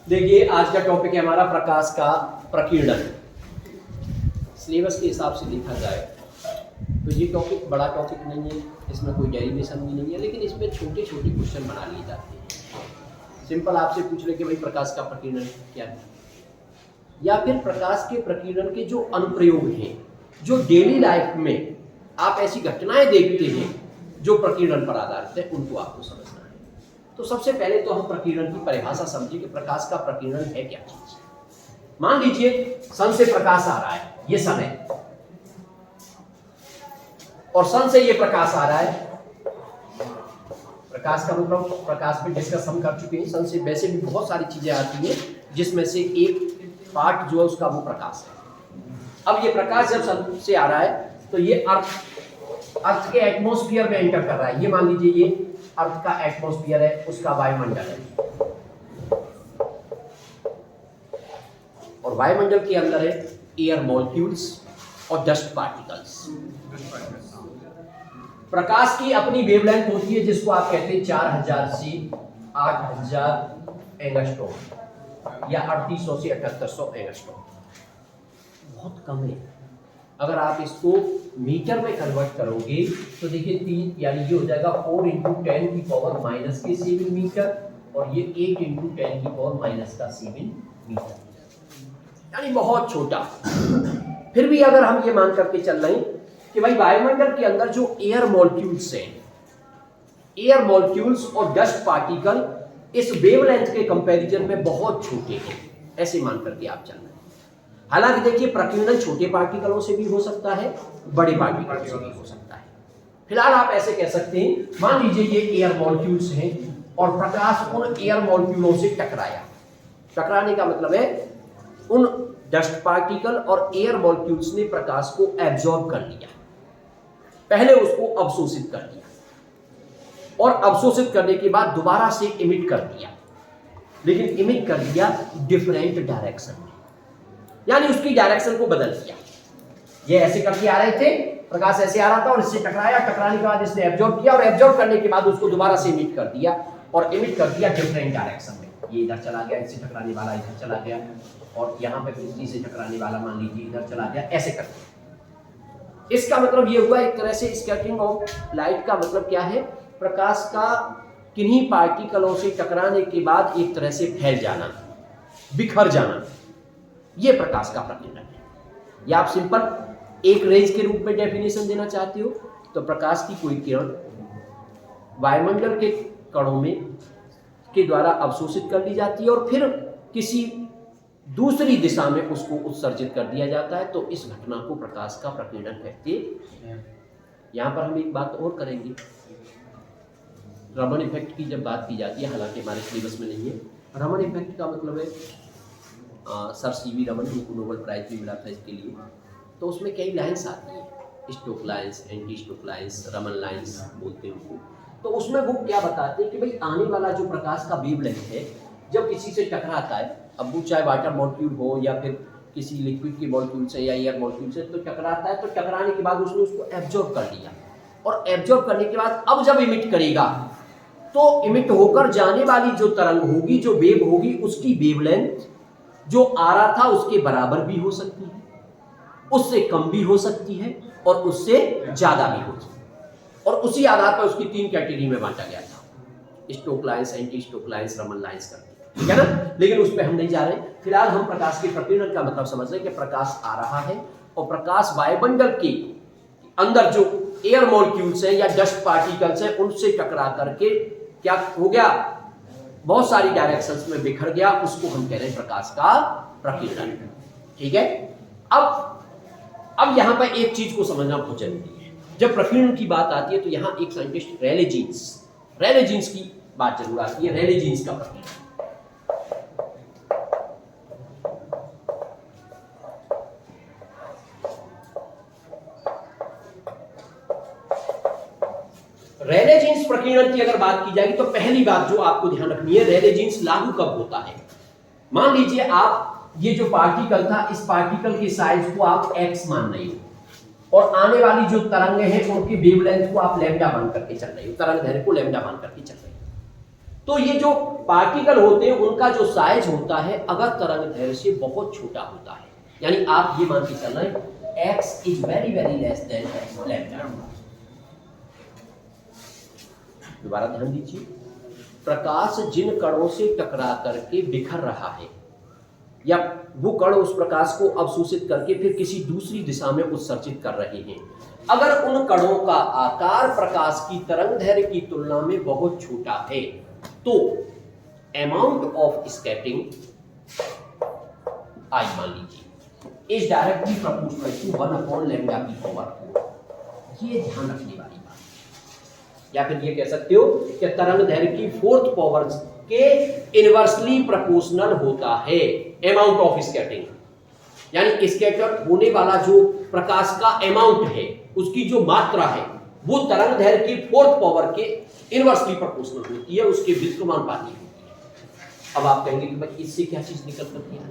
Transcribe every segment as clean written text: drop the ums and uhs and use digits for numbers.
देखिए आज का टॉपिक है हमारा प्रकाश का प्रकीर्णन। सिलेबस के हिसाब से देखा जाए तो ये टॉपिक बड़ा टॉपिक नहीं है, इसमें कोई डेरिवेशन भी नहीं है, लेकिन इसमें छोटे छोटे क्वेश्चन बना लिए जाते हैं। सिंपल आपसे पूछ ले कि भाई प्रकाश का प्रकीर्णन क्या है, या फिर प्रकाश के प्रकीर्णन के जो अनुप्रयोग हैं, जो डेली लाइफ में आप ऐसी घटनाएं देखते हैं जो प्रकीर्णन पर आधारित है, उनको आपको समझना है। तो सबसे पहले तो हम प्रकीर्णन की परिभाषा समझिए कि प्रकाश का प्रकीर्णन है क्या चीज। मान लीजिए सन से प्रकाश आ रहा है, ये सन है, और सन से ये प्रकाश आ रहा है। प्रकाश का मतलब प्रकाश में डिस्कस हम कर चुके हैं। सन से वैसे भी बहुत सारी चीजें आती हैं, जिसमें से एक पार्ट जो है उसका वो प्रकाश है। अब ये प्रकाश जब सन से आ रहा है तो ये अर्थ के एटमॉस्फेयर में एंटर कर रहा है। ये मान लीजिए ये अर्थ का एटमॉस्फेयर है, उसका वायुमंडल है, और वायुमंडल के अंदर है एयर मॉलिक्यूल्स और डस्ट पार्टिकल्स। प्रकाश की अपनी वेवलेंथ होती है जिसको आप कहते हैं 4000 से 8000 एंगस्ट्रॉम या 3800 से 7800 एंगस्ट्रॉम। बहुत कम है। अगर आप इसको मीटर में कन्वर्ट करोगे तो देखिए 3 यानी ये हो जाएगा 4 × 10⁻⁻7 मीटर, और ये 8 × 10⁻⁻7 मीटर, यानी बहुत छोटा। फिर भी अगर हम ये मान करके चल रहे हैं कि भाई वायुमंडल के अंदर जो एयर मॉलिक्यूल्स हैं, एयर मॉलिक्यूल्स और डस्ट पार्टिकल इस वेवलेंथ के कंपैरिजन में बहुत छोटे हैं, ऐसे मान करके आप चल रहे हैं। हालांकि देखिए प्रकीर्णन छोटे पार्टिकलों से भी हो सकता है, बड़े पार्टिकलों से भी हो सकता है। फिलहाल आप ऐसे कह सकते हैं, मान लीजिए ये एयर मॉलिक्यूल्स हैं और प्रकाश उन एयर मॉलिक्यूलों से टकराया। टकराने का मतलब है उन डस्ट पार्टिकल और एयर मॉलिक्यूल्स ने प्रकाश को एब्जॉर्ब कर लिया, पहले उसको अवशोषित कर लिया, और अवशोषित करने के बाद दोबारा से इमिट कर दिया, लेकिन इमिट कर दिया डिफरेंट डायरेक्शन में, यानी उसकी डायरेक्शन को बदल दिया। ये ऐसे करके आ रहे थे, प्रकाश ऐसे आ रहा था और इससे टकराया, टकराने के बाद इसने एब्जॉर्ब किया, और एब्जॉर्ब करने के बाद उसको दोबारा से इमिट कर दिया, और इमिट कर दिया डिफरेंट डायरेक्शन में। ये इधर चला गया, इससे टकराने वाला इधर चला गया, और यहाँ पे बिजली से टकराने वाला मान लीजिए इधर चला गया, ऐसे करके। इसका मतलब ये हुआ एक तरह से स्कैटरिंग ऑफ लाइट का मतलब क्या है, प्रकाश का किन्हीं पार्टिकलों से टकराने के बाद एक तरह से फैल जाना, बिखर जाना, ये प्रकाश का प्रकीर्णन है। या आप सिंपल एक रेंज के रूप में डेफिनेशन देना चाहते हो तो प्रकाश की कोई किरण वायुमंडल के कणों में के द्वारा अवशोषित कर ली जाती है और फिर किसी दूसरी दिशा में उसको उत्सर्जित कर दिया जाता है, तो इस घटना को प्रकाश का प्रकीर्णन कहते हैं। यहाँ पर हम एक बात और करेंगे, रमन इफेक्ट की जब बात की जाती है, हालांकि हमारे सिलेबस में नहीं है। रमन इफेक्ट का मतलब है सर सीवी रमन, उनको नोबेल प्राइज भी मिला था इसके लिए। तो उसमें कई लाइन्स आती हैं, Stoke lines, anti Stoke lines, Raman lines बोलते हैं उनको। तो उसमें वो क्या बताते हैं कि भाई आने वाला जो प्रकाश का वेवलेंथ है, जब किसी से टकराता है, अब वो चाहे वाटर मॉलिक्यूल हो या फिर किसी लिक्विड के मॉलिक्यूल से या एयर मॉलिक्यूल से, तो टकराता है, तो टकराने के बाद उसने उसको एब्जॉर्ब कर लिया, और एब्जॉर्ब करने के बाद अब जब इमिट करेगा तो इमिट होकर जाने वाली जो तरंग होगी, जो वेव होगी, उसकी वेवलेंथ जो आ रहा था उसके बराबर भी हो सकती है, उससे कम भी हो सकती है, और उससे ज्यादा भी हो सकती है। और उसी आधार पर उसकी 3 कैटेगरी में बांटा गया था, Stoke lines, anti Stoke lines, Raman lines करके, ठीक है ना। लेकिन उस पर हम नहीं जा रहे। फिलहाल हम प्रकाश के प्रकीर्णन का मतलब समझ रहे हैं कि प्रकाश आ रहा है और प्रकाश वायुमंडल के अंदर जो एयर मॉलिक्यूल्स हैं या डस्ट पार्टिकल्स हैं उनसे टकरा करके क्या हो गया, बहुत सारी डायरेक्शंस में बिखर गया, उसको हम कह रहे हैं प्रकाश का प्रकीर्णन, ठीक है। अब यहां पर एक चीज को समझना बहुत जरूरी है। जब प्रकीर्णन की बात आती है तो यहां एक साइंटिस्ट रेले जीन्स की बात जरूर आती है। रेले जीन्स का प्रकीर्णन, रेले जीन्स प्रकीर्णन की अगर बात की जाएगी तो पहली बात जो आपको ध्यान रखनी है, रेले जीन्स लागू कब होता है। मान लीजिए आप ये जो पार्टिकल था, इस पार्टिकल की साइज को आप x मान रहे हो, और आने वाली जो तरंगें हैं उनकी वेवलेंथ को आप लैम्डा मान करके चल रहे हो, तरंग दैर्घ्य को लैम्डा मान करके चल रहे हो। तो ये जो पार्टिकल होते हैं उनका जो साइज होता है अगर तरंग दैर्घ्य से बहुत छोटा होता है, यानी आप ये मान के चल रहे हैं x is very very less than lambda. दोबारा ध्यान दीजिए, प्रकाश जिन कणों से टकरा करके बिखर रहा है या वो कण उस प्रकाश को अवशोषित करके फिर किसी दूसरी दिशा में उत्सर्जित कर रहे हैं, अगर उन कणों का आकार प्रकाश की तरंग दैर्घ्य की तुलना में बहुत छोटा है तो अमाउंट ऑफ स्कैटरिंग आई मान लीजिए is directly proportional to 1 lambda की पावर 4। ये ध्यान रखने वाली बात। या फिर ये कह सकते हो कि तरंग दैर्घ्य की 4th पावर के इनवर्सली प्रोपोर्शनल होता है अमाउंट ऑफ स्कैटरिंग, यानी स्कैटर होने वाला जो प्रकाश का अमाउंट है उसकी जो मात्रा है वो तरंग दैर्घ्य की 4th पावर के इनवर्सली प्रोपोर्शनल होती है, उसके व्युत्क्रमानुपाती होती है। अब आप कहेंगे कि भाई इससे क्या चीज निकल करती है?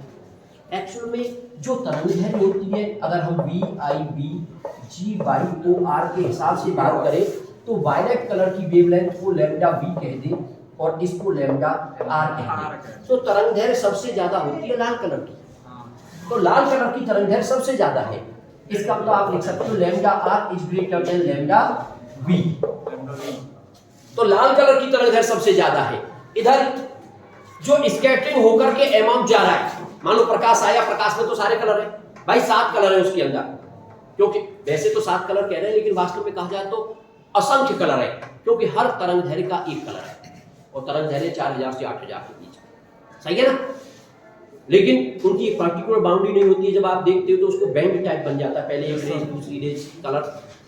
एक्चुअल में जो तरंग दैर्घ्य होती है अगर हम VIB/G/OR के हिसाब से बात करें तो वायलेट कलर की वेवलेंथ को लैम्डा V कह दें और इसको लैम्डा R कह दें, तो तरंग दैर्घ्य सबसे ज्यादा होती है लाल कलर की। तो लाल कलर की तरंग दैर्घ्य सबसे ज्यादा है, इसका मतलब आप लिख सकते हो lambda R is greater than lambda V। तो लाल कलर की तरंग दैर्घ्य सबसे ज्यादा है। इधर जो स्कैटरिंग होकर के अमाउंट जा रहा है, मान लो प्रकाश आया, प्रकाश में तो सारे कलर है भाई, 7 कलर है उसके अंदर, क्योंकि वैसे तो 7 कलर कह रहे हैं लेकिन वास्तव में कहा जाए तो असंख्य कलर है, क्योंकि हर तरंग दैर्घ्य का एक कलर है और तरंग दैर्घ्य 4000 से 8000 के बीच, सही है ना। लेकिन उनकी एक पर्टिकुलर बाउंड्री नहीं होती है, जब आप देखते हो तो उसको बैंड टाइप बन जाता है, पहले एक रेंज दूसरी रेंज कलर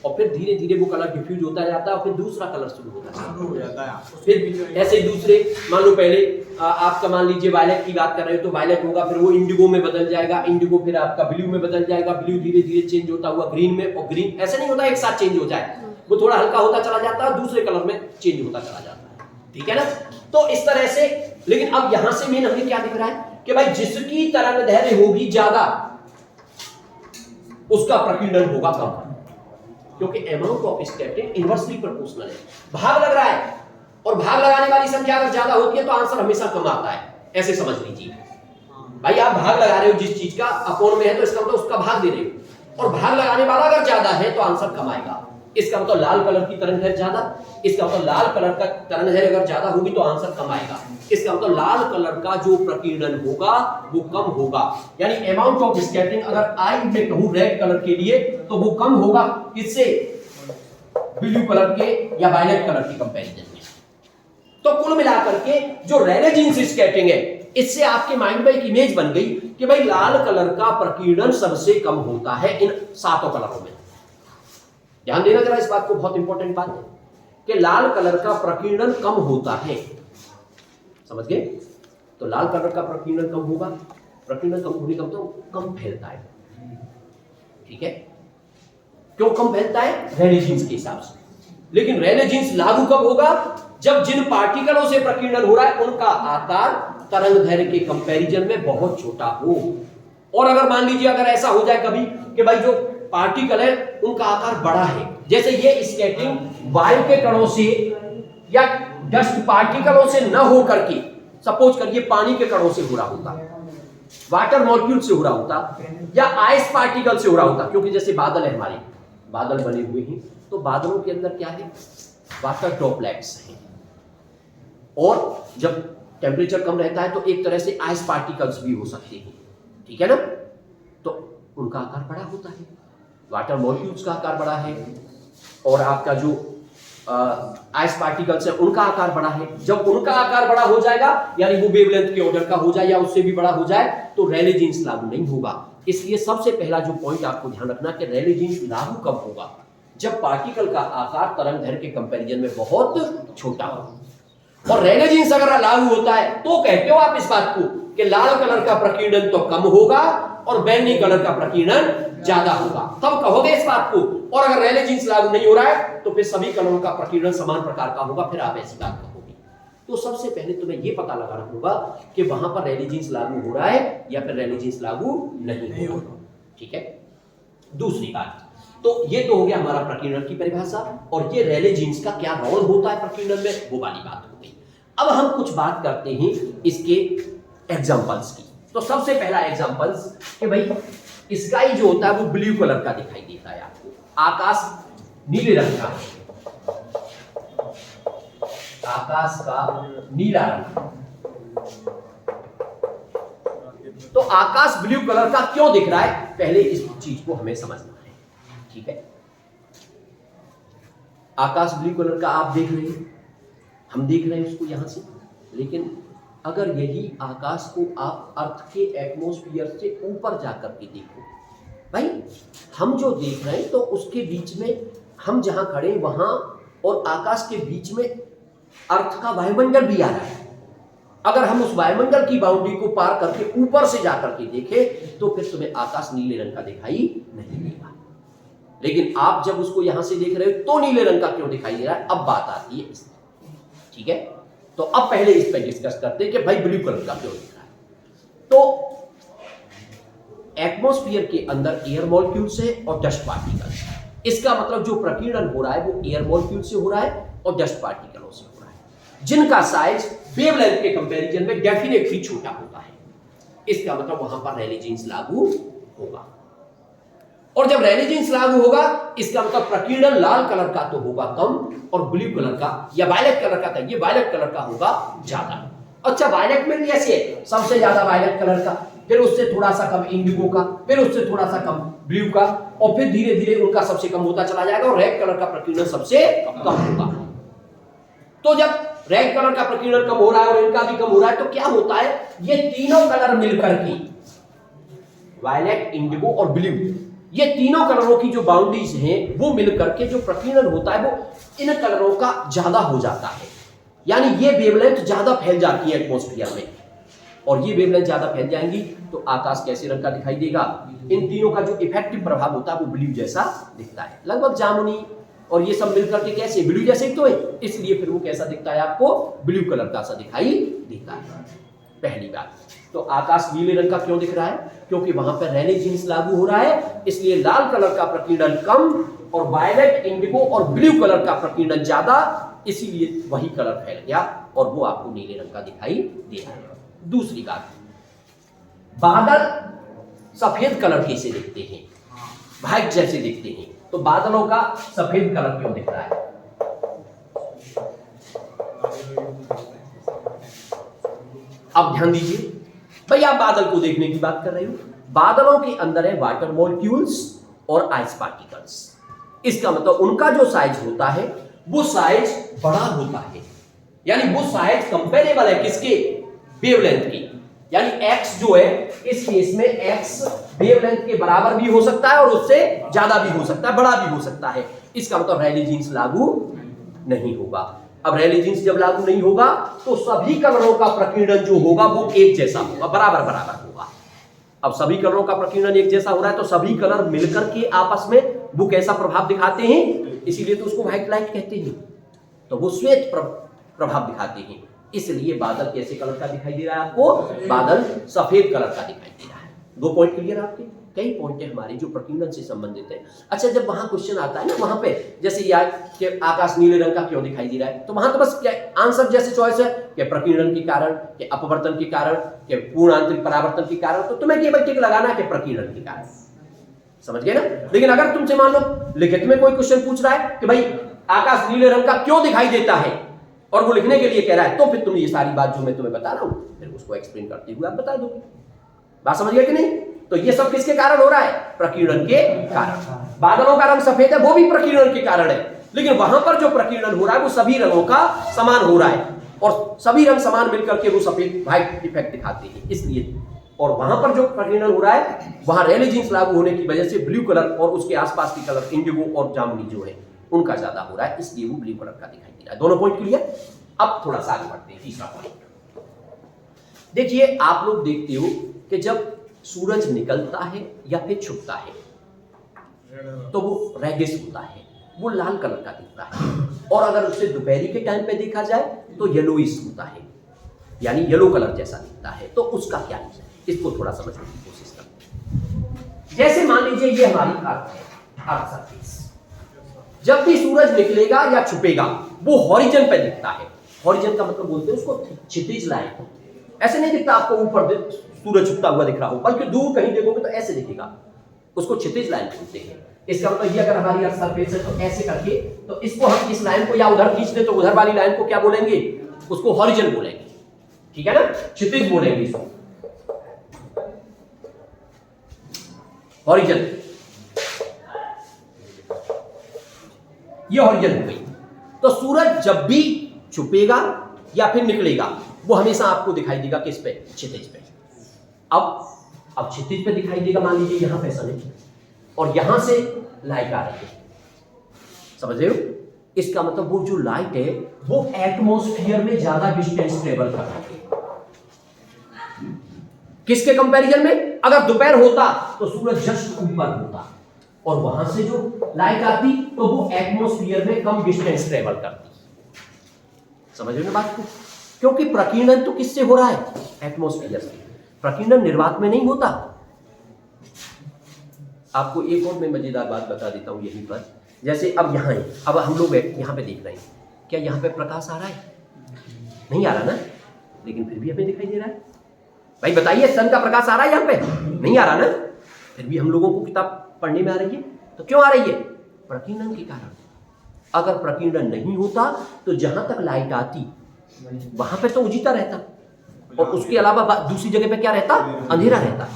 और फिर धीरे धीरे वो कलर डिफ्यूज होता जाता है और फिर दूसरा कलर शुरू हो जाता है। फिर ऐसे दूसरे, मान लो पहले आपका मान लीजिए वायलेट की बात कर रहे हो तो वायलेट होगा, फिर वो इंडिगो में बदल जाएगा, इंडिगो फिर आपका ब्लू में बदल जाएगा, ब्लू धीरे धीरे चेंज होता हुआ ग्रीन में, और ग्रीन ऐसे नहीं होता एक साथ चेंज हो जाए, वो थोड़ा हल्का होता चला जाता है दूसरे कलर में चेंज होता चला जाता है, ठीक है ना। तो इस तरह से, लेकिन अब यहां से मेन हमें क्या दिख रहा है कि भाई जिसकी तरंग दैर्घ्य होगी ज्यादा उसका प्रकीर्णन होगा कम, क्योंकि amount of scattering inversely proportional है, भाग लग रहा है और भाग लगाने वाली संख्या अगर ज्यादा होती है तो आंसर हमेशा कम आता है, ऐसे समझ लीजिए। भाई आप भाग लगा रहे हो जिस चीज का अपोन में है तो इसका मतलब उसका भाग दे रहे हो, और भाग लगाने वाला अगर ज्यादा है तो आंसर कम आएगा। इसका मतलब लाल कलर की तरंग दैर्घ्य ज्यादा, इसका मतलब लाल कलर का तरंग दैर्घ्य अगर ज्यादा होगी तो आंसर कम आएगा, इसका मतलब लाल कलर का जो प्रकीर्णन होगा वो कम होगा, यानी अमाउंट ऑफ स्कैटरिंग अगर आई में कहूं रेड कलर के लिए तो वो कम होगा किससे, ब्लू कलर के या वायलेट कलर की कंपैरिजन में। तो कुल मिलाकर के जो रेले जीन्स स्कैटरिंग है, इससे आपके माइंड में एक इमेज बन गई कि भाई लाल कलर का प्रकीर्णन सबसे कम होता है इन 7 कलरों में। ध्यान देना जरा इस बात को, बहुत इंपॉर्टेंट बात है कि लाल कलर का प्रकीर्णन कम होता है, समझ गए। तो लाल कलर का प्रकीर्णन कम होगा, प्रकीर्णन कम होने का तो कम फैलता है, ठीक है। क्यों कम फैलता है? रेले जीन्स के हिसाब से। लेकिन रेले जीन्स लागू कब होगा? जब जिन पार्टिकलों से प्रकीर्णन हो रहा है उनका आकार तरंग दैर्घ्य के कंपैरिजन में बहुत छोटा हो। और अगर मान लीजिए अगर ऐसा हो जाए कभी कि भाई जो पार्टिकल है उनका आकार बड़ा है, जैसे ये स्कैटरिंग वायु के कणों से या डस्ट पार्टिकलों से न हो करके, सपोज करिए पानी के कणों से हो रहा होता, वाटर मॉलिक्यूल से हो रहा होता, या आइस पार्टिकल से हो रहा होता, क्योंकि जैसे बादल है, हमारे बादल बने हुए हैं तो बादलों के अंदर क्या है, वाटर ड्रॉपलेट्स हैं, और जब टेम्परेचर कम रहता है तो एक तरह से आइस पार्टिकल्स भी हो सकते हैं, ठीक है ना। तो उनका आकार बड़ा होता है, वाटर मॉलिक्यूल्स का आकार बड़ा है, और आपका जो आइस पार्टिकल्स है उनका आकार बड़ा है। जब उनका आकार बड़ा हो जाएगा, यानी वो वेवलेंथ के ऑर्डर का हो जाए या उससे भी बड़ा हो जाए, तो रेले जीन्स लागू नहीं होगा। इसलिए सबसे पहला जो पॉइंट आपको ध्यान रखना कि रेले जीन्स लागू कब होगा, जब पार्टिकल का आकार तरंग दैर्घ्य के कंपैरिजन में बहुत छोटा हो। और रेले जीन्स अगर लागू होता है तो कहते हो आप इस बात को कि लाल कलर का प्रकीर्णन तो कम होगा और बैंगनी कलर का प्रकीर्णन ज्यादा होगा, तब कहोगे इस बात को। और अगर रेले जीन्स लागू नहीं हो रहा है तो फिर सभी कलरों का प्रकीर्णन समान प्रकार का होगा, फिर आप ऐसी बात कहोगे। तो सबसे पहले तुम्हें यह पता लगाना होगा कि वहां पर रेले जीन्स लागू हो रहा है या फिर रेले जीन्स लागू नहीं हो रहा, ठीक है। दूसरी बात, तो ये तो हो गया हमारा प्रकीर्णन की परिभाषा, और ये रेले जीन्स का क्या रोल होता है प्रकीर्णन में, वो वाली बात हो गई। अब हम कुछ बात करते हैं इसके एग्जाम्पल्स की। तो सबसे पहला एग्जाम्पल्स कि भाई स्काई जो होता है वो ब्लू कलर का दिखाई देता है आपको, आकाश नीले रंग का, आकाश का नीला रंग। तो आकाश ब्लू कलर का क्यों दिख रहा है, पहले इस चीज को हमें समझना है, ठीक है। आकाश ब्लू कलर का आप देख रहे हैं, हम देख रहे हैं उसको यहां से, लेकिन अगर यही आकाश को आप अर्थ के एटमॉस्फेयर से ऊपर जाकर के देखो, भाई हम जो देख रहे हैं तो उसके बीच में हम जहां खड़े हैं वहां और आकाश के बीच में अर्थ का वायुमंडल भी आ रहा है। अगर हम उस वायुमंडल की बाउंड्री को पार करके ऊपर से जाकर के देखें तो फिर तुम्हें आकाश नीले रंग का दिखाई नहीं देगा। लेकिन आप जब उसको यहां से देख रहे हो तो नीले रंग का क्यों दिखाई दे रहा है, अब बात आती है इसमें, ठीक है। तो अब पहले इस पर डिस्कस करते हैं कि भाई ब्लू कलर का क्यों दिख रहा है। तो एटमॉस्फेयर के अंदर एयर मॉलिक्यूल्स है और डस्ट पार्टिकल्स। इसका मतलब जो प्रकीर्णन हो रहा है वो एयर मॉलिक्यूल से हो रहा है और डस्ट पार्टिकलों से हो रहा है, जिनका साइज वेवलेंथ के कंपैरिजन में डेफिनेटली छोटा होता है। इसका मतलब वहां पर रेले जीन्स लागू होगा, और जब रेले जीन्स लागू होगा इसका मतलब प्रकीर्णन लाल कलर का तो होगा कम और ब्लू कलर का या वायलेट कलर का था, ये वायलेट कलर का होगा ज्यादा। अच्छा, वायलेट में भी ऐसे है, सबसे ज्यादा वायलेट कलर का, फिर उससे थोड़ा सा कम इंडिगो का, फिर उससे थोड़ा सा कम ब्लू का, और फिर धीरे धीरे उनका सबसे कम होता चला जाएगा और रेड कलर का प्रकीर्णन सबसे कम होगा। तो जब रेड कलर का प्रकीर्णन कम हो रहा है और इनका भी कम हो रहा है तो क्या होता है, ये तीनों कलर मिलकर के वायलेट, इंडिगो और ब्लू, ये तीनों कलरों की जो बाउंड्रीज हैं वो मिलकर के जो प्रकीर्णन होता है वो इन कलरों का ज्यादा हो जाता है। यानी ये वेवलेंथ ज्यादा फैल जाती है एटमॉस्फेयर में, और ये वेवलेंथ ज्यादा फैल जाएंगी तो आकाश कैसे रंग का दिखाई देगा। इन तीनों का जो इफेक्टिव प्रभाव होता है वो ब्लू जैसा दिखता है, लगभग जामुनी और ये सब मिलकर के कैसे ब्लू जैसे तो है, इसलिए फिर वो कैसा दिखता है, आपको ब्लू कलर का सा दिखाई देता है। पहली बात तो आकाश नीले रंग का क्यों दिख रहा है, क्योंकि वहां पर रेले जीन्स लागू हो रहा है, इसलिए लाल कलर का प्रकीर्णन कम और वायलेट, इंडिगो और ब्लू कलर का प्रकीर्णन ज्यादा, इसीलिए वही कलर फैल गया और वो आपको नीले रंग का दिखाई दे रहा है। दूसरी बात, बादल सफेद कलर कैसे दिखते हैं, व्हाइट जैसे दिखते हैं, तो बादलों का सफेद कलर क्यों दिख रहा है। अब ध्यान दीजिए भाई, आप बादल को देखने की बात कर रहे हो, बादलों के अंदर है वाटर मॉलिक्यूल्स और आइस पार्टिकल्स। इसका मतलब उनका जो साइज होता है वो साइज बड़ा होता है, यानी वो साइज कंपेरेबल है किसके, वेवलेंथ की। यानी x जो है इस केस में x वेवलेंथ के बराबर भी हो सकता है और उससे ज्यादा भी हो सकता है, बड़ा भी हो सकता है। इसका मतलब रेले जीन्स लागू नहीं होगा। अब रेले जीन्स जब लागू नहीं होगा तो सभी कलरों का प्रकीर्णन जो होगा वो एक जैसा होगा, बराबर बराबर होगा। अब सभी कलरों का प्रकीर्णन एक जैसा हो रहा है तो सभी कलर मिलकर के आपस में वो कैसा प्रभाव दिखाते हैं, इसीलिए तो उसको व्हाइट लाइट कहते हैं, तो वो श्वेत प्रभाव दिखाते हैं। इसलिए बादल कैसे कलर का दिखाई दे रहा है आपको, बादल सफेद कलर का दिखाई दे रहा है। दो पॉइंट क्लियर आपके, कई पॉइंट है हमारे जो प्रकीर्णन से संबंधित है। अच्छा, जब वहां क्वेश्चन आता है ना, वहां पे जैसे यार कि आकाश नीले रंग का क्यों दिखाई दे रहा है, तो वहां तो बस क्या आंसर जैसे चॉइस है कि प्रकीर्णन के कारण, कि अपवर्तन के कारण, कि पूर्ण आंतरिक परावर्तन के कारण, तो तुम्हें केवल टिक लगाना है कि प्रकीर्णन के कारण, समझ गए ना। लेकिन अगर तुमसे मान लो लिखित में कोई क्वेश्चन पूछ रहा है कि भाई आकाश नीले रंग का क्यों दिखाई देता है और वो लिखने के लिए कह रहा है, तो फिर तुम ये सारी बात जो मैं तुम्हें बता रहा हूं फिर उसको एक्सप्लेन करते हुए आप बता दोगे। बात समझ गए कि नहीं। तो ये सब किसके कारण हो रहा है, प्रकीर्णन के कारण। बादलों का रंग सफेद है वो भी प्रकीर्णन के कारण है, लेकिन वहां पर जो प्रकीर्णन हो रहा है वो सभी रंगों का समान हो रहा है और सभी रंग समान मिलकर के वो सफेद व्हाइट इफेक्ट दिखाते हैं, इसलिए। और वहां पर जो प्रकीर्णन हो रहा है वहां रेले जीन्स लागू होने की वजह से ब्लू कलर और उसके आसपास के कलर इंडिगो और जामुनी जो है उनका ज्यादा हो रहा है, इसलिए वो ब्लू कलर का दिखाई दे रहा है। दोनों पॉइंट क्लियर। अब थोड़ा सा आगे बढ़ते हैं, तीसरा पॉइंट देखिए। आप लोग देखते हो कि जब सूरज निकलता है या फिर छुपता है तो वो रेडिश होता है, वो लाल कलर का दिखता है, और अगर उसे दोपहरी के टाइम पे देखा जाए तो येलोइश होता है, यानी येलो कलर जैसा दिखता है। तो उसका क्या है, इसको थोड़ा समझने की कोशिश करते हैं। जैसे मान लीजिए ये हमारी अर्थ है, अर्थ सरफेस। जब भी सूरज निकलेगा या छुपेगा वो हॉरिजन पे दिखता है, हॉरिजन का मतलब बोलते हैं उसको क्षितिज लाइन। ऐसे नहीं दिखता आपको ऊपर सूरज छुपता हुआ दिख रहा हो, बल्कि दूर कहीं देखोगे तो ऐसे दिखेगा, उसको क्षितिज लाइन बोलते हैं। इसका मतलब ये अगर हमारी अर्थ सरफेस है तो ऐसे करके, तो इसको हम इस लाइन को या उधर खींच दे तो उधर वाली लाइन को क्या बोलेंगे, उसको हॉरिजन बोलेंगे, ठीक है ना, क्षितिज बोलेंगे इसको, हॉरिजन। ये हॉरिजन हो गई। तो सूरज जब भी छुपेगा या फिर निकलेगा वो हमेशा आपको दिखाई देगा किस पे, क्षितिज पे। अब क्षितिज पे दिखाई देगा, मान लीजिए यहां पे सन है और यहां से लाइट आ रही है, समझ रहे हो? इसका मतलब वो जो लाइट है वो एटमॉस्फेयर में ज्यादा डिस्टेंस ट्रेवल कर रही है। किसके कंपैरिजन में? अगर दोपहर होता तो सूरज जस्ट ऊपर होता और वहां से जो लाइट आती तो वो एटमॉस्फेयर में कम डिस्टेंस ट्रेवल करती। समझ रहे हो ना बात को? क्योंकि प्रकीर्णन तो किससे हो रहा है? एटमॉस्फेयर से। प्रकीर्णन निर्वात में नहीं होता। आपको एक और मैं मजेदार बात बता देता हूं यहीं पर। जैसे अब यहां है, अब हम लोग यहां पे देख रहे हैं, क्या यहां पे प्रकाश आ रहा है? नहीं आ रहा ना, लेकिन फिर भी हमें दिखाई दे रहा है। भाई बताइए, सन का प्रकाश आ रहा है यहां पे? नहीं आ रहा ना, फिर भी हम लोगों को किताब पढ़ने में आ रही है। तो क्यों आ रही है? प्रकीर्णन के कारण। अगर प्रकीर्णन नहीं होता तो जहां तक लाइट आती वहां पे तो उजिता रहता और उसके अलावा दूसरी जगह पे क्या रहता? अंधेरा रहता।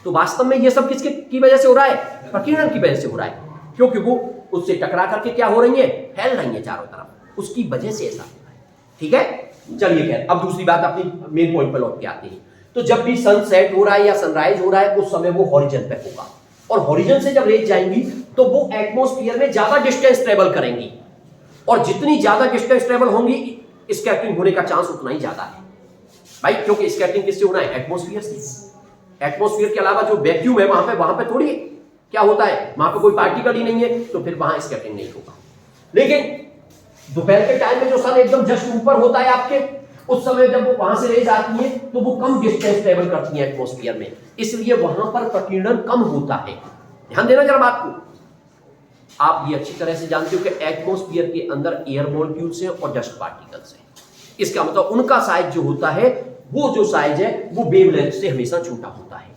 तो वास्तव में ये सब किसके की वजह से हो रहा है? प्रकीर्णन की वजह से हो रहा है, क्योंकि वो उससे टकरा करके क्या हो रही है? फैल रही है चारों तरफ, उसकी वजह से ऐसा हो रहा है। ठीक है, चलिए खैर, अब दूसरी बात अपनी मेन पॉइंट पर लौट के आते हैं। तो जब भी सन सेट हो रहा है या सनराइज हो रहा है उस समय वो हॉरिजन पे होगा, और हॉरिजन से जब रेज जाएंगी तो वो एटमॉस्फेयर में ज्यादा डिस्टेंस ट्रेवल करेंगी, और जितनी ज्यादा डिस्टेंस ट्रेवल होंगी स्कैटरिंग होने का चांस उतना ही ज्यादा है भाई, क्योंकि स्कैटरिंग किससे होना है? एटमॉस्फेयर से। एटमॉस्फेयर के अलावा जो वैक्यूम है वहां पे थोड़ी क्या होता है, वहां पे कोई पार्टिकल ही नहीं है, तो फिर वहां स्कैटरिंग नहीं होगा। लेकिन दोपहर के टाइम में जो सन एकदम जस्ट ऊपर होता है आपके, उस समय जब वो वहां से रेज आती है तो वो कम डिस्टेंस ट्रेवल करती है एटमॉस्फेयर में, इसलिए वहां पर प्रकीर्णन कम होता है। ध्यान देना जरा बात को। आप ये अच्छी तरह से जानते हो कि एटमॉस्फेयर के अंदर एयर मॉलिक्यूल्स हैं और डस्ट पार्टिकल्स हैं। इसका मतलब उनका साइज जो होता है, वो जो साइज है वो वेवलेंथ से हमेशा छोटा होता है।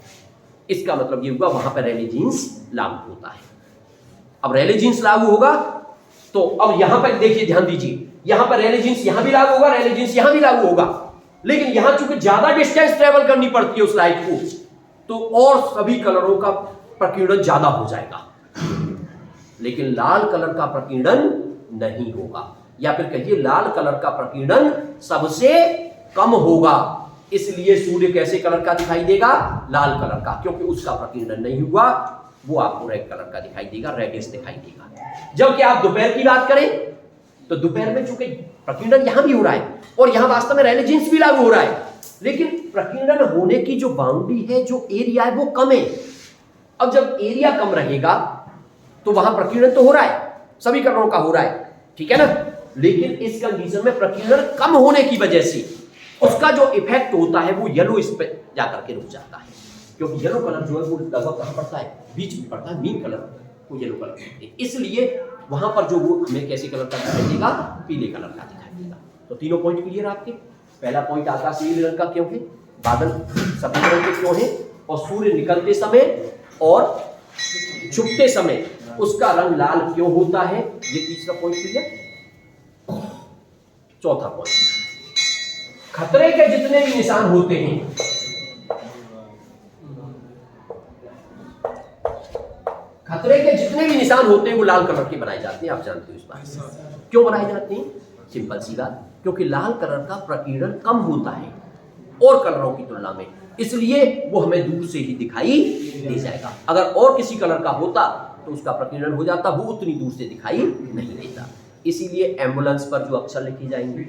इसका मतलब ये हुआ वहां पर रैले जीन्स लागू होता है। अब रैले जीन्स लागू होगा तो अब यहां पर देखिए, ध्यान दीजिए, यहां पर रैले जीन्स यहां भी लागू होगा, रैले जीन्स यहां भी लागू होगा, लेकिन यहां चूंकि ज्यादा डिस्टेंस ट्रेवल करनी पड़ती है उस लाइट को, तो और सभी कलरों का प्रकीर्णन ज्यादा हो जाएगा, लेकिन लाल कलर का प्रकीर्णन नहीं होगा, या फिर कहिए लाल कलर का प्रकीर्णन सबसे कम होगा। इसलिए सूर्य कैसे कलर का दिखाई देगा? लाल कलर का, क्योंकि उसका प्रकीर्णन नहीं हुआ, वो आपको रेड कलर का दिखाई देगा, रेडिश दिखाई देगा। जबकि आप दोपहर की बात करें तो दोपहर में चूंकि प्रकीर्णन यहां भी हो रहा है और यहां वास्तव में रैले जीन्स भी लागू हो रहा है, लेकिन प्रकीर्णन होने की जो बाउंड्री है, जो एरिया है, वो कम है। अब जब एरिया कम रहेगा तो वहां प्रकीर्णन तो हो रहा है, सभी कलरों का हो रहा है, ठीक है ना, लेकिन इस कंडीशन में प्रकीर्णन कम होने की वजह से उसका जो इफेक्ट होता है वो येलो इस पे जाकर के रुक जाता है, क्योंकि येलो कलर जो है वो लगभग कहां पड़ता है? बीच में पड़ता है, मीन कलर वो येलो कलर है, इसलिए वहां पर जो वो हमें कैसे कलर का दिखाई देगा? पीले कलर का दिखाई देगा। तो तीनों पॉइंट क्लियर आपके। पहला पॉइंट आकाश नीले रंग का क्यों है, बादल सफेद रंग के क्यों है, और सूर्य निकलते समय और छुपते समय उसका रंग लाल क्यों होता है, ये तीसरा पॉइंट क्लियर। चौथा पॉइंट, खतरे के जितने भी निशान होते हैं, खतरे के जितने भी निशान होते हैं वो लाल कलर के बनाए जाते हैं। आप जानते हो इस बात से। क्यों बनाए जाते हैं? सिंपल सी बात, क्योंकि लाल कलर का प्रकीर्णन कम होता है और कलरों की तुलना में, इसलिए वो हमें दूर से ही दिखाई दे जाएगा। अगर और किसी कलर का होता तो उसका प्रकीर्णन हो जाता, वो उतनी दूर से दिखाई नहीं देता। इसीलिए एम्बुलेंस पर जो अक्षर लिखे जाएंगे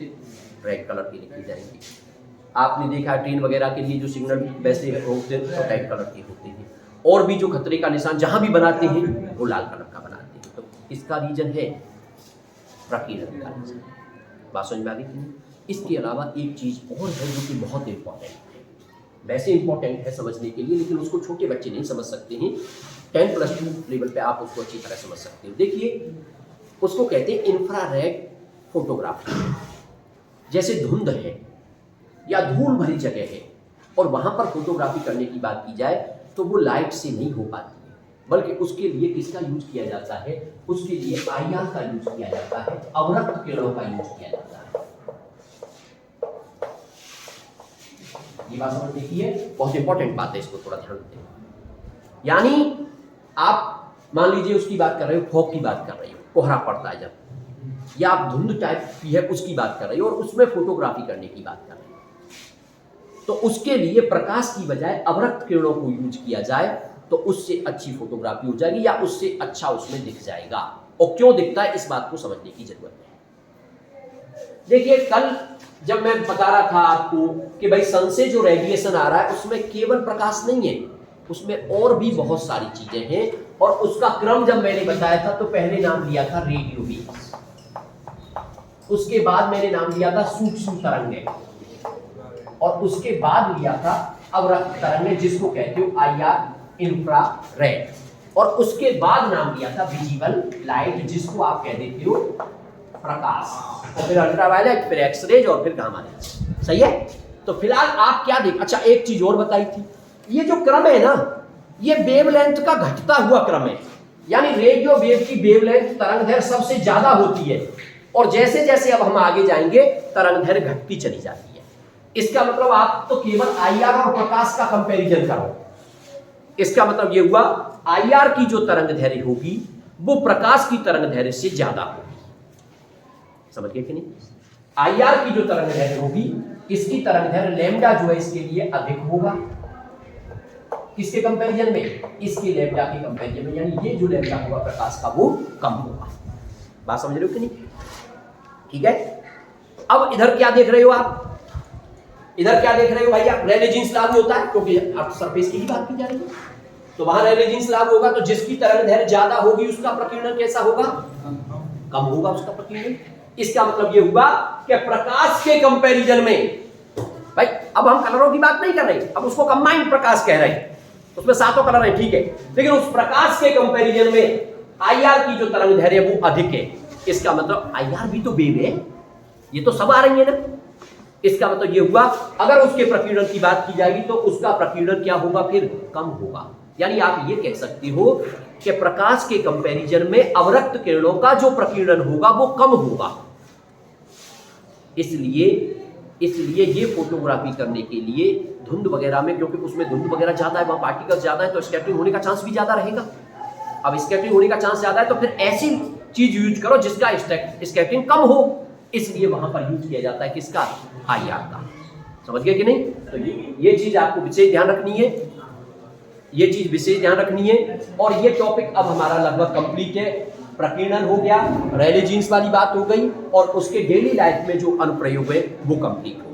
रेड कलर के लिखे जाएंगे। आपने देखा ट्रेन वगैरह के लिए जो सिग्नल वैसे होते हैं तो रेड कलर के होते हैं, और भी जो खतरे का निशान जहां भी बनाते हैं वो लाल कलर का बनाते हैं। तो इसका रीजन है प्रकीर्णन का रीजन। बात समझ में आ गई थी? इसके अलावा एक चीज और है जो कि बहुत इंपॉर्टेंट है, वैसे इंपॉर्टेंट है समझने के लिए, लेकिन उसको छोटे बच्चे नहीं समझ सकते हैं। 10+2 लेवल पे आप उसको अच्छी तरह समझ सकते हो। देखिए, उसको कहते हैं इंफ्रारेड फोटोग्राफी। जैसे धुंध है या धूल भरी जगह है और वहां पर फोटोग्राफी करने की बात की जाए तो वो लाइट से नहीं हो पाती है, बल्कि उसके लिए किसका यूज किया जाता है? उसके लिए IR का यूज किया जाता है, अवरक्त किरणों का यूज किया जाता है। ये बात समझ लीजिए, बहुत इंपॉर्टेंट बात है, इसको थोड़ा ध्यान दें। यानी आप मान लीजिए उसकी बात कर रहे हो, फॉग की बात कर रहे हो, कोहरा पड़ता है जब, या आप धुंध टाइप की है उसकी बात कर रहे हो और उसमें फोटोग्राफी करने की बात कर रहे हो, तो उसके लिए प्रकाश की बजाय अवरक्त किरणों को यूज किया जाए तो उससे अच्छी फोटोग्राफी हो जाएगी या उससे अच्छा उसमें दिख जाएगा। और क्यों दिखता है इस बात को समझने की जरूरत है। देखिए कल जब मैं बता रहा था आपको कि भाई सन से जो रेडिएशन आ रहा है उसमें केवल प्रकाश नहीं है, उसमें और भी बहुत सारी चीजें हैं, और उसका क्रम जब मैंने बताया था तो पहले नाम लिया था रेडियो वेव्स, उसके बाद मैंने नाम लिया था सूक्ष्म तरंगें, और उसके बाद लिया था अवरक्त तरंगें जिसको कहते हो IR इंफ्रारेड, और उसके बाद नाम लिया था विजिबल लाइट जिसको आप कह देते हो प्रकाश, और फिर अल्ट्रावायलेट, फिर एक्सरेज और फिर गामा रेज। सही है? तो फिलहाल आप क्या देख, अच्छा एक चीज और बताई थी, ये जो क्रम है ना ये वेवलेंथ का घटता हुआ क्रम है, यानी रेडियो वेव की वेवलेंथ तरंगदैर्घ्य सबसे ज्यादा होती है और जैसे जैसे अब हम आगे जाएंगे तरंगदैर्घ्य घटती चली जाती है। इसका मतलब आप तो केवल IR और प्रकाश का कंपैरिजन करो, इसका मतलब ये हुआ IR की जो तरंगदैर्घ्य होगी वो प्रकाश की तरंगदैर्घ्य से ज्यादा होगी। समझ गए कि नहीं? IR की जो तरंगदैर्घ्य होगी इसकी तरंगदैर्घ्य लैम्डा जो है इसके लिए अधिक होगा, किसके कंपैरिजन में? इसके लैम्डा के कंपैरिजन में, यानी ये जो लैम्डा होगा प्रकाश का वो कम होगा। बात समझ रहे हो कि नहीं? ठीक है, अब इधर क्या देख रहे हो आप? इधर क्या देख रहे हो भाई आप? रेले जीन्स लागू होता है क्योंकि आप सरफेस की ही बात की जा रही है, तो वहां रेले जीन्स लागू होगा, तो जिसकी तरंगदैर्घ्य ज्यादा होगी उसका प्रकीर्णन कैसा होगा? कम होगा उसका प्रकीर्णन। इसका मतलब ये हुआ कि प्रकाश के कंपैरिजन में, भाई अब हम कलरों की बात नहीं कर रहे, अब उसको कंबाइंड प्रकाश कह रहे हैं, उसमें सातों कलर हैं, ठीक है, लेकिन उस प्रकाश के कंपैरिजन में IR की जो तरंगदैर्घ्य वो अधिक है। इसका मतलब IR भी तो वेव है, ये तो सब आ रही है ना। इसका मतलब ये हुआ अगर उसके प्रकीर्णन की बात की जाएगी तो उसका प्रकीर्णन क्या होगा? फिर कम होगा। यानी आप ये कह सकते हो कि प्रकाश के कंपैरिजन में अवरक्त किरणों का जो प्रकीर्णन होगा वो कम होगा। इसलिए ये फोटोग्राफी करने के लिए धुंध वगैरह में, क्योंकि उसमें धुंध वगैरह ज्यादा है, वहां पार्टिकल्स ज्यादा है, तो स्कैटरिंग होने का चांस भी ज्यादा रहेगा। अब स्कैटरिंग होने का चांस ज्यादा है तो फिर ऐसी चीज यूज करो जिसका स्कैटरिंग कम हो, इसलिए वहां पर यूज किया जाता है किसका? IR का। समझ गए कि नहीं? तो ये चीज आपको विशेष ध्यान रखनी है, ये चीज विशेष ध्यान रखनी है। और ये टॉपिक अब हमारा लगभग कंप्लीट है। प्रकीर्णन हो गया, रेले जीन्स वाली बात हो गई, और उसके डेली लाइफ में जो अनुप्रयोग है वो कंप्लीट हो